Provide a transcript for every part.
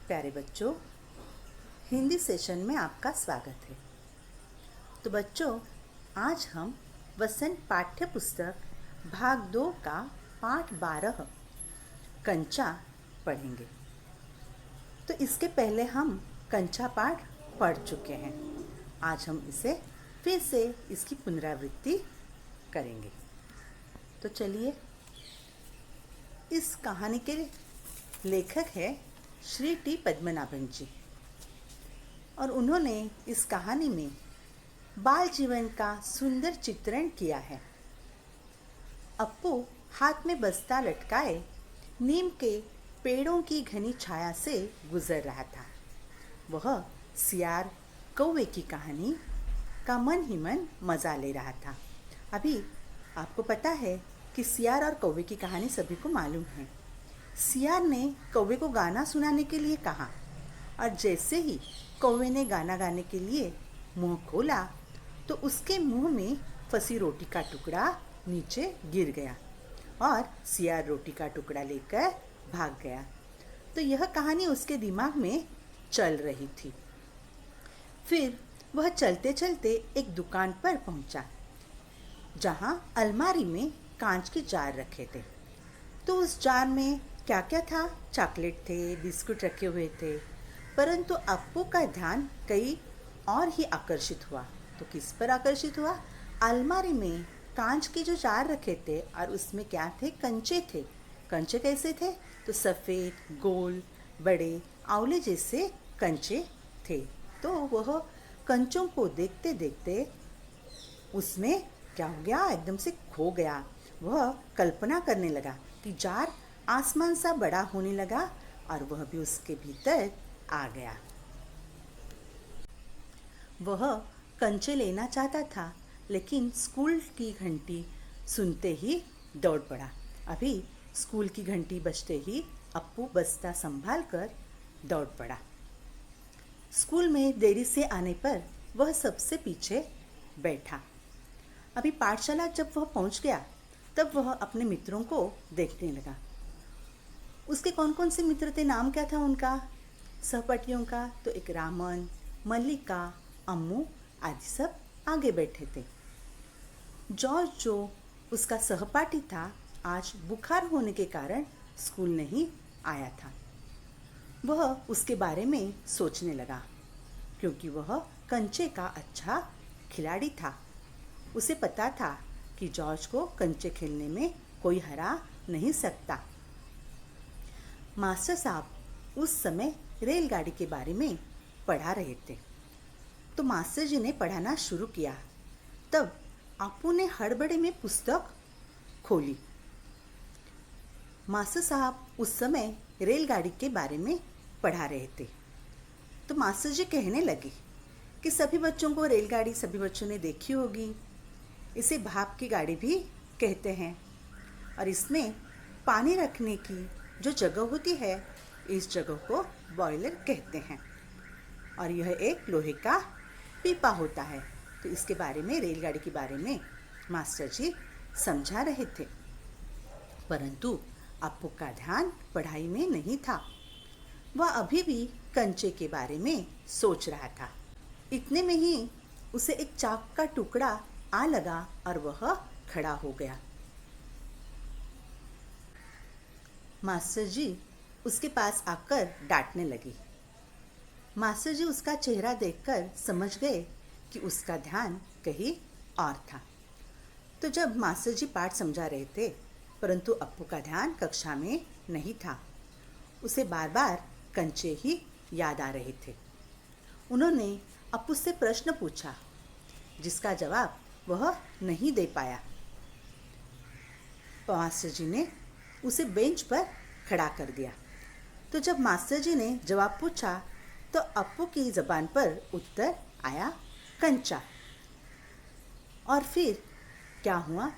प्यारे बच्चों, हिंदी सेशन में आपका स्वागत है। तो बच्चों, आज हम वसंत पाठ्य पुस्तक भाग 2 का पाठ 12 कंचा पढ़ेंगे। तो इसके पहले हम कंचा पाठ पढ़ चुके हैं। आज हम इसे फिर से इसकी पुनरावृत्ति करेंगे। तो चलिए, इस कहानी के लेखक है श्री टी पद्मनाभन जी, और उन्होंने इस कहानी में बाल जीवन का सुंदर चित्रण किया है। अप्पू हाथ में बस्ता लटकाए नीम के पेड़ों की घनी छाया से गुजर रहा था। वह सियार कौवे की कहानी का मन ही मन मजा ले रहा था। अभी आपको पता है कि सियार और कौवे की कहानी सभी को मालूम है। सियार ने कौवे को गाना सुनाने के लिए कहा, और जैसे ही कौवे ने गाना गाने के लिए मुंह खोला तो उसके मुंह में फंसी रोटी का टुकड़ा नीचे गिर गया और सियार रोटी का टुकड़ा लेकर भाग गया। तो यह कहानी उसके दिमाग में चल रही थी। फिर वह चलते चलते एक दुकान पर पहुंचा, जहां अलमारी में कांच के जार रखे थे। तो उस जार में क्या क्या था? चॉकलेट थे, बिस्कुट रखे हुए थे। परंतु अप्पू का ध्यान कहीं और ही आकर्षित हुआ। तो किस पर आकर्षित हुआ? अलमारी में कांच के जो जार रखे थे और उसमें क्या थे? कंचे थे। कंचे कैसे थे? तो सफ़ेद, गोल, बड़े आंवले जैसे कंचे थे। तो वह कंचों को देखते देखते उसमें क्या हो गया? एकदम से खो गया। वह कल्पना करने लगा कि जार आसमान सा बड़ा होने लगा और वह भी उसके भीतर आ गया। वह कंचे लेना चाहता था, लेकिन स्कूल की घंटी सुनते ही दौड़ पड़ा। अभी स्कूल की घंटी बजते ही अप्पू बस्ता संभाल कर दौड़ पड़ा। स्कूल में देरी से आने पर वह सबसे पीछे बैठा। अभी पाठशाला जब वह पहुंच गया तब वह अपने मित्रों को देखने लगा। उसके कौन कौन से मित्र थे? नाम क्या था उनका, सहपाठियों का? तो एक रामन, मल्लिका, अम्मू आदि सब आगे बैठे थे। जॉर्ज जो उसका सहपाठी था, आज बुखार होने के कारण स्कूल नहीं आया था। वह उसके बारे में सोचने लगा, क्योंकि वह कंचे का अच्छा खिलाड़ी था। उसे पता था कि जॉर्ज को कंचे खेलने में कोई हरा नहीं सकता। मास्टर साहब उस समय रेलगाड़ी के बारे में पढ़ा रहे थे। तो मास्टर जी ने पढ़ाना शुरू किया। तब अप्पू ने हड़बड़ी में पुस्तक खोली। मास्टर साहब उस समय रेलगाड़ी के बारे में पढ़ा रहे थे। तो मास्टर जी कहने लगे कि सभी बच्चों को रेलगाड़ी सभी बच्चों ने देखी होगी। इसे भाप की गाड़ी भी कहते हैं, और इसमें पानी रखने की जो जगह होती है, इस जगह को बॉयलर कहते हैं, और यह एक लोहे का पीपा होता है। तो इसके बारे में, रेलगाड़ी के बारे में मास्टर जी समझा रहे थे। परंतु अप्पू का ध्यान पढ़ाई में नहीं था। वह अभी भी कंचे के बारे में सोच रहा था। इतने में ही उसे एक चाक का टुकड़ा आ लगा और वह खड़ा हो गया। मास्टर जी उसके पास आकर डांटने लगी। मास्टर जी उसका चेहरा देखकर समझ गए कि उसका ध्यान कहीं और था। तो जब मास्टर जी पाठ समझा रहे थे, परंतु अप्पू का ध्यान कक्षा में नहीं था। उसे बार बार कंचे ही याद आ रहे थे। उन्होंने अप्पू से प्रश्न पूछा, जिसका जवाब वह नहीं दे पाया। मास्टर जी ने उसे बेंच पर खड़ा कर दिया। तो जब मास्टर जी ने जवाब पूछा तो अप्पू की ज़बान पर उत्तर आया, कंचा। और फिर क्या हुआ?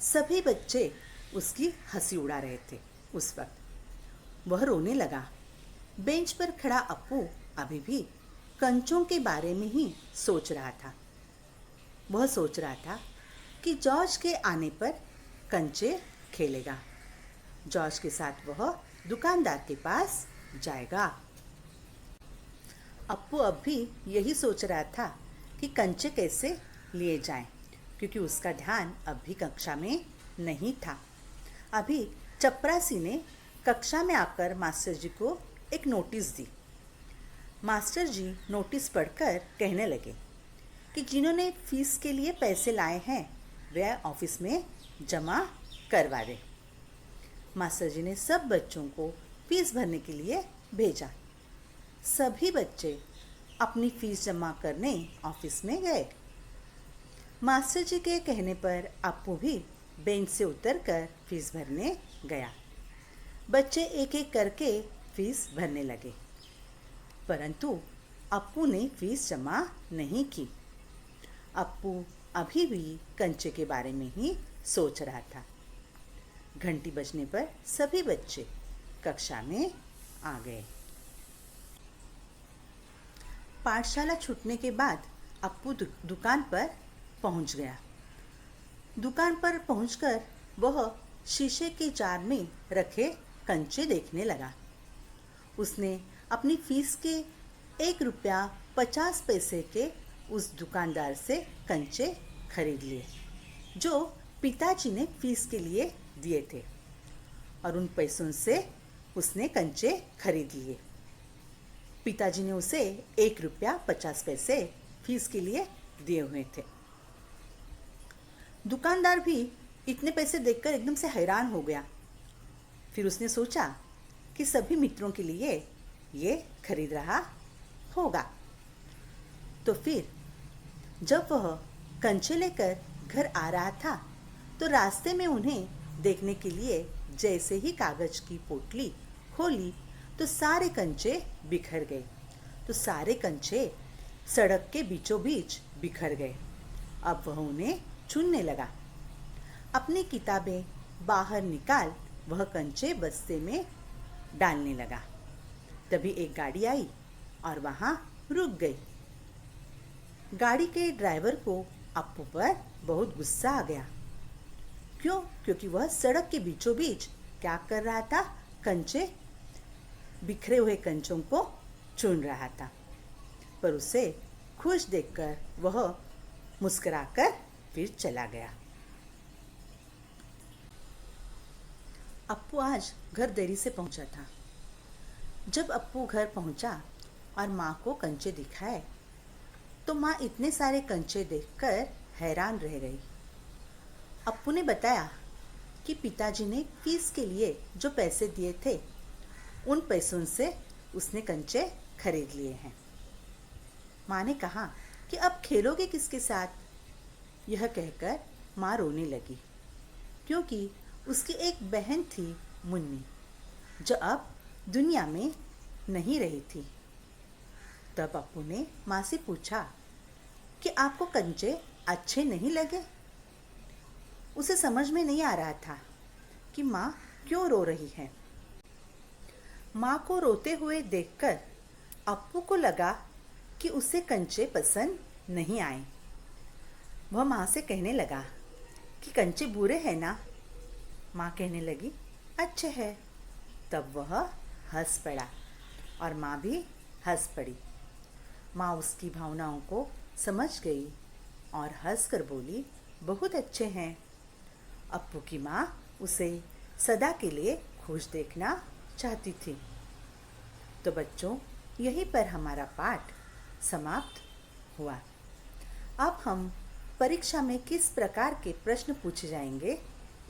सभी बच्चे उसकी हंसी उड़ा रहे थे। उस वक्त वह रोने लगा। बेंच पर खड़ा अप्पू अभी भी कंचों के बारे में ही सोच रहा था। वह सोच रहा था कि जॉर्ज के आने पर कंचे खेलेगा। जॉर्ज के साथ वह दुकानदार के पास जाएगा। अप्पू अब भी यही सोच रहा था कि कंचे कैसे लिए जाएं, क्योंकि उसका ध्यान अब भी कक्षा में नहीं था। अभी चपरासी ने कक्षा में आकर मास्टर जी को एक नोटिस दी। मास्टर जी नोटिस पढ़कर कहने लगे कि जिन्होंने फीस के लिए पैसे लाए हैं वे ऑफिस में जमा करवा दें। मास्टर जी ने सब बच्चों को फीस भरने के लिए भेजा। सभी बच्चे अपनी फीस जमा करने ऑफिस में गए। मास्टर जी के कहने पर अप्पू भी बेंच से उतरकर फीस भरने गया। बच्चे एक एक करके फीस भरने लगे, परंतु अप्पू ने फीस जमा नहीं की। अप्पू अभी भी कंचे के बारे में ही सोच रहा था। घंटी बजने पर सभी बच्चे कक्षा में आ गए। पाठशाला छूटने के बाद अप्पू दुकान पर पहुंच गया। दुकान पर पहुंचकर वह शीशे के जार में रखे कंचे देखने लगा। उसने अपनी फीस के 1 रुपया 50 पैसे के उस दुकानदार से कंचे खरीद लिए, जो पिताजी ने फीस के लिए दिए थे, और उन पैसों से उसने कंचे खरीद लिए। पिताजी ने उसे 1 रुपया 50 पैसे फीस के लिए दिए हुए थे। दुकानदार भी इतने पैसे देखकर एकदम से हैरान हो गया। फिर उसने सोचा कि सभी मित्रों के लिए ये खरीद रहा होगा। तो फिर जब वह कंचे लेकर घर आ रहा था तो रास्ते में उन्हें देखने के लिए जैसे ही कागज की पोटली खोली तो सारे कंचे बिखर गए। तो सारे कंचे सड़क के बीचों बीच बिखर गए। अब वह उन्हें चुनने लगा। अपनी किताबें बाहर निकाल वह कंचे बस्ते में डालने लगा। तभी एक गाड़ी आई और वहां रुक गई। गाड़ी के ड्राइवर को अप्पू पर बहुत गुस्सा आ गया। क्यों? क्योंकि वह सड़क के बीचों बीच क्या कर रहा था? कंचे, बिखरे हुए कंचों को चुन रहा था। पर उसे खुश देखकर वह मुस्कुराकर फिर चला गया। अप्पू आज घर देरी से पहुंचा था। जब अप्पू घर पहुंचा और माँ को कंचे दिखाए तो माँ इतने सारे कंचे देखकर हैरान रह गई। अप्पू ने बताया कि पिताजी ने फीस के लिए जो पैसे दिए थे उन पैसों से उसने कंचे खरीद लिए हैं। माँ ने कहा कि अब खेलोगे किसके साथ? यह कहकर माँ रोने लगी, क्योंकि उसकी एक बहन थी मुन्नी, जो अब दुनिया में नहीं रही थी। तब अप्पू ने माँ से पूछा कि आपको कंचे अच्छे नहीं लगे? उसे समझ में नहीं आ रहा था कि माँ क्यों रो रही है। माँ को रोते हुए देखकर अप्पू को लगा कि उसे कंचे पसंद नहीं आए। वह माँ से कहने लगा कि कंचे बुरे हैं ना? माँ कहने लगी अच्छे हैं। तब वह हंस पड़ा और माँ भी हंस पड़ी। माँ उसकी भावनाओं को समझ गई और हंसकर बोली, बहुत अच्छे हैं। अप्पू की माँ उसे सदा के लिए खुश देखना चाहती थी। तो बच्चों, यहीं पर हमारा पाठ समाप्त हुआ। अब हम परीक्षा में किस प्रकार के प्रश्न पूछे जाएंगे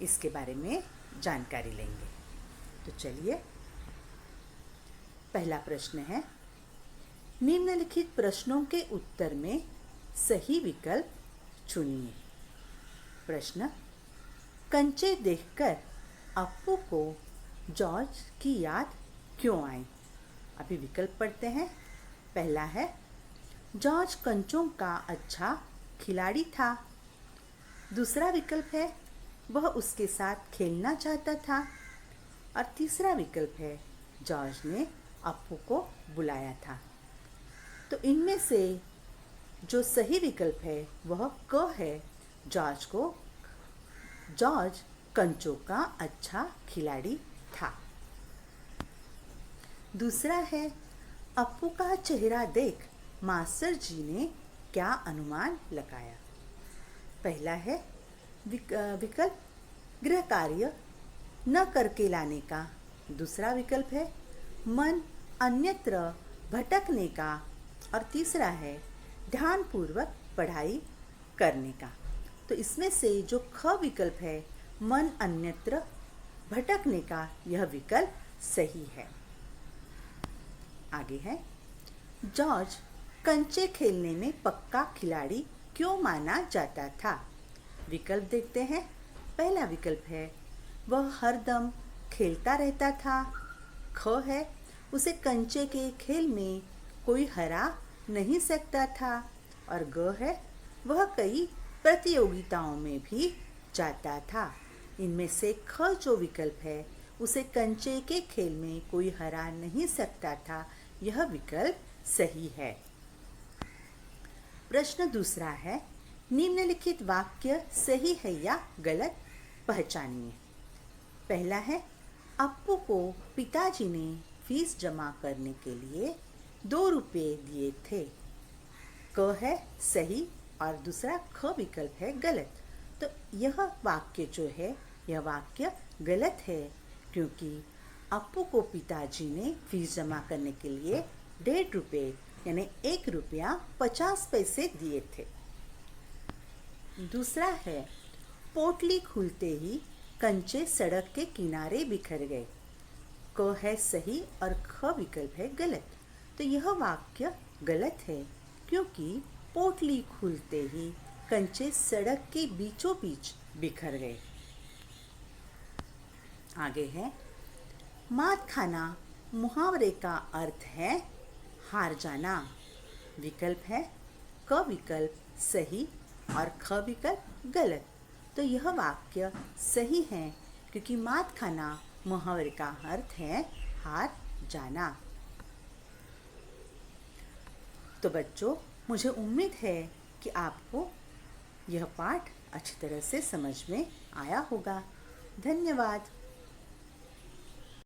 इसके बारे में जानकारी लेंगे। तो चलिए, पहला प्रश्न है, निम्नलिखित प्रश्नों के उत्तर में सही विकल्प चुनिए। प्रश्न, कंचे देखकर अप्पू को जॉर्ज की याद क्यों आई? अभी विकल्प पढ़ते हैं। पहला है, जॉर्ज कंचों का अच्छा खिलाड़ी था। दूसरा विकल्प है, वह उसके साथ खेलना चाहता था। और तीसरा विकल्प है, जॉर्ज ने अप्पू को बुलाया था। तो इनमें से जो सही विकल्प है वह क है, जॉर्ज कंचों का अच्छा खिलाड़ी था। दूसरा है, अप्पू का चेहरा देख मास्टर जी ने क्या अनुमान लगाया। पहला है विकल्प गृह कार्य न करके लाने का। दूसरा विकल्प है मन अन्यत्र भटकने का। और तीसरा है ध्यानपूर्वक पढ़ाई करने का। तो इसमें से जो ख विकल्प है मन अन्यत्र भटकने का, यह विकल्प सही है। आगे है जॉर्ज कंचे खेलने में पक्का खिलाड़ी क्यों माना जाता था। विकल्प देखते हैं। पहला विकल्प है वह हरदम खेलता रहता था। ख है उसे कंचे के खेल में कोई हरा नहीं सकता था। और ग है वह कई प्रतियोगिताओं में भी जाता था। इनमें से ख जो विकल्प है उसे कंचे के खेल में कोई हरा नहीं सकता था, यह विकल्प सही है। प्रश्न दूसरा है निम्नलिखित वाक्य सही है या गलत पहचानिए। पहला है अप्पू को पिताजी ने फीस जमा करने के लिए 2 रुपये दिए थे। क है सही और दूसरा ख विकल्प है गलत। तो यह वाक्य जो है यह वाक्य गलत है, क्योंकि अप्पू को पिताजी ने फीस जमा करने के लिए 1.5 रुपये यानी 1 रुपया 50 पैसे दिए थे। दूसरा है पोटली खुलते ही कंचे सड़क के किनारे बिखर गए। क है सही और ख विकल्प है गलत। तो यह वाक्य गलत है, क्योंकि पोटली खुलते ही कंचे सड़क के बीचों बीच बिखर गए। आगे है मात खाना मुहावरे का अर्थ है हार जाना। विकल्प है क विकल्प सही और ख विकल्प गलत। तो यह वाक्य सही है, क्योंकि मात खाना मुहावरे का अर्थ है हार जाना। तो बच्चों, मुझे उम्मीद है कि आपको यह पाठ अच्छी तरह से समझ में आया होगा। धन्यवाद।